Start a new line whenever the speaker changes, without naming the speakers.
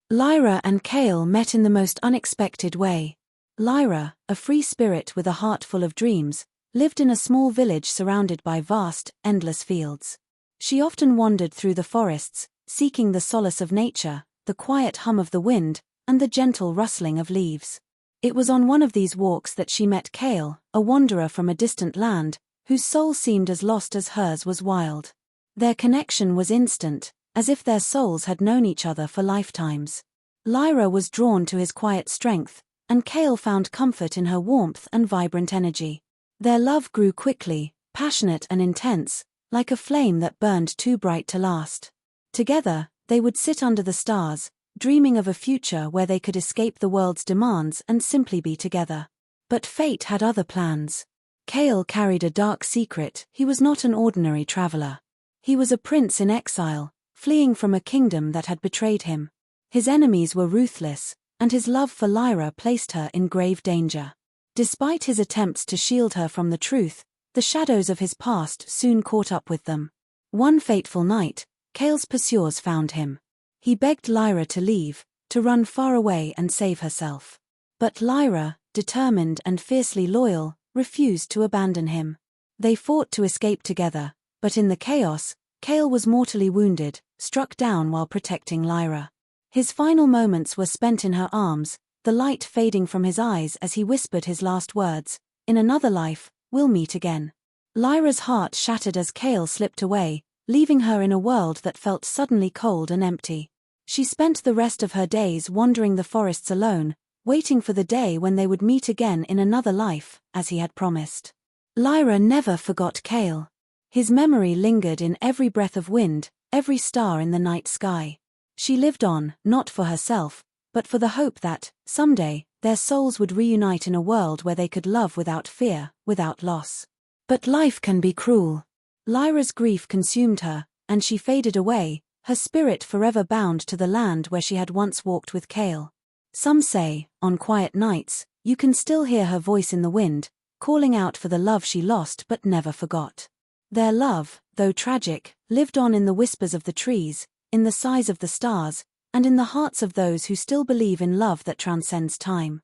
Lyra and Kael met in the most unexpected way. Lyra, a free spirit with a heart full of dreams, lived in a small village surrounded by vast, endless fields. She often wandered through the forests, seeking the solace of nature, the quiet hum of the wind, and the gentle rustling of leaves. It was on one of these walks that she met Kael, a wanderer from a distant land, whose soul seemed as lost as hers was wild. Their connection was instant, as if their souls had known each other for lifetimes. Lyra was drawn to his quiet strength, and Kael found comfort in her warmth and vibrant energy. Their love grew quickly, passionate and intense, like a flame that burned too bright to last. Together, they would sit under the stars, dreaming of a future where they could escape the world's demands and simply be together. But fate had other plans. Kael carried a dark secret. He was not an ordinary traveler. He was a prince in exile, fleeing from a kingdom that had betrayed him. His enemies were ruthless, and his love for Lyra placed her in grave danger. Despite his attempts to shield her from the truth, the shadows of his past soon caught up with them. One fateful night, Kael's pursuers found him. He begged Lyra to leave, to run far away and save herself. But Lyra, determined and fiercely loyal, refused to abandon him. They fought to escape together, but in the chaos, Kael was mortally wounded, struck down while protecting Lyra. His final moments were spent in her arms, the light fading from his eyes as he whispered his last words, "In another life, we'll meet again." Lyra's heart shattered as Kael slipped away, leaving her in a world that felt suddenly cold and empty. She spent the rest of her days wandering the forests alone, waiting for the day when they would meet again in another life, as he had promised. Lyra never forgot Kael. His memory lingered in every breath of wind, every star in the night sky. She lived on, not for herself, but for the hope that, someday, their souls would reunite in a world where they could love without fear, without loss. But life can be cruel. Lyra's grief consumed her, and she faded away, her spirit forever bound to the land where she had once walked with Kael. Some say, on quiet nights, you can still hear her voice in the wind, calling out for the love she lost but never forgot. Their love, though tragic, lived on in the whispers of the trees, in the sighs of the stars, and in the hearts of those who still believe in love that transcends time.